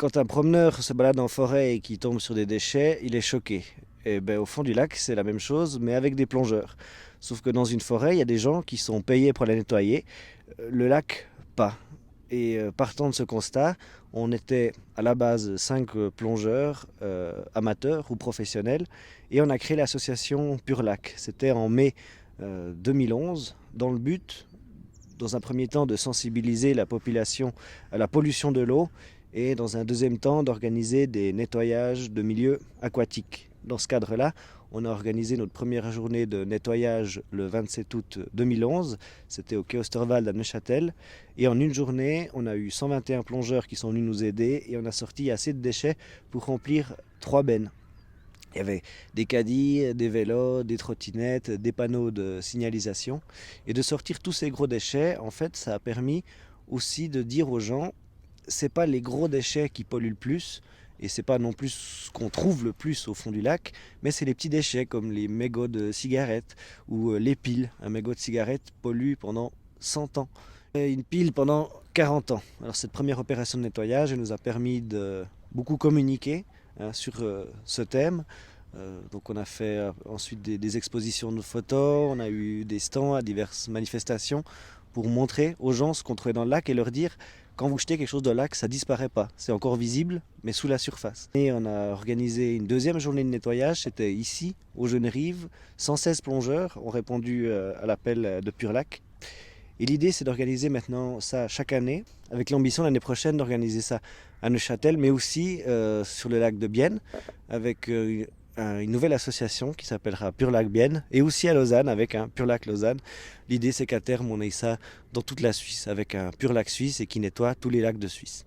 Quand un promeneur se balade en forêt et qu'il tombe sur des déchets, il est choqué. Et ben, au fond du lac, c'est la même chose, mais avec des plongeurs. Sauf que dans une forêt, il y a des gens qui sont payés pour la nettoyer. Le lac, pas. Et partant de ce constat, on était à la base 5 plongeurs amateurs ou professionnels et on a créé l'association Pur Lac. C'était en mai 2011 dans le but, dans un premier temps, de sensibiliser la population à la pollution de l'eau et dans un deuxième temps d'organiser des nettoyages de milieux aquatiques. Dans ce cadre-là, on a organisé notre première journée de nettoyage le 27 août 2011. C'était au quai Osterwald à Neuchâtel. Et en une journée, on a eu 121 plongeurs qui sont venus nous aider et on a sorti assez de déchets pour remplir 3 bennes. Il y avait des caddies, des vélos, des trottinettes, des panneaux de signalisation. Et de sortir tous ces gros déchets, en fait, ça a permis aussi de dire aux gens, c'est pas les gros déchets qui polluent le plus, et c'est pas non plus ce qu'on trouve le plus au fond du lac, mais c'est les petits déchets comme les mégots de cigarettes ou les piles. Un mégot de cigarette pollue pendant 100 ans. Et une pile pendant 40 ans. Alors cette première opération de nettoyage, elle nous a permis de beaucoup communiquer sur ce thème. Donc on a fait ensuite des expositions de photos, on a eu des stands à diverses manifestations pour montrer aux gens ce qu'on trouvait dans le lac et leur dire quand vous jetez quelque chose dans le lac, ça disparaît pas. C'est encore visible, mais sous la surface. Et on a organisé une deuxième journée de nettoyage, c'était ici, aux Jeunes-Rives. 116 plongeurs ont répondu à l'appel de Pur Lac. Et l'idée, c'est d'organiser maintenant ça chaque année, avec l'ambition l'année prochaine d'organiser ça à Neuchâtel, mais aussi sur le lac de Bienne, avec une nouvelle association qui s'appellera Pur Lac Bienne, et aussi à Lausanne avec un Pur Lac Lausanne. L'idée, c'est qu'à terme, on ait ça dans toute la Suisse, avec un Pur Lac Suisse et qui nettoie tous les lacs de Suisse.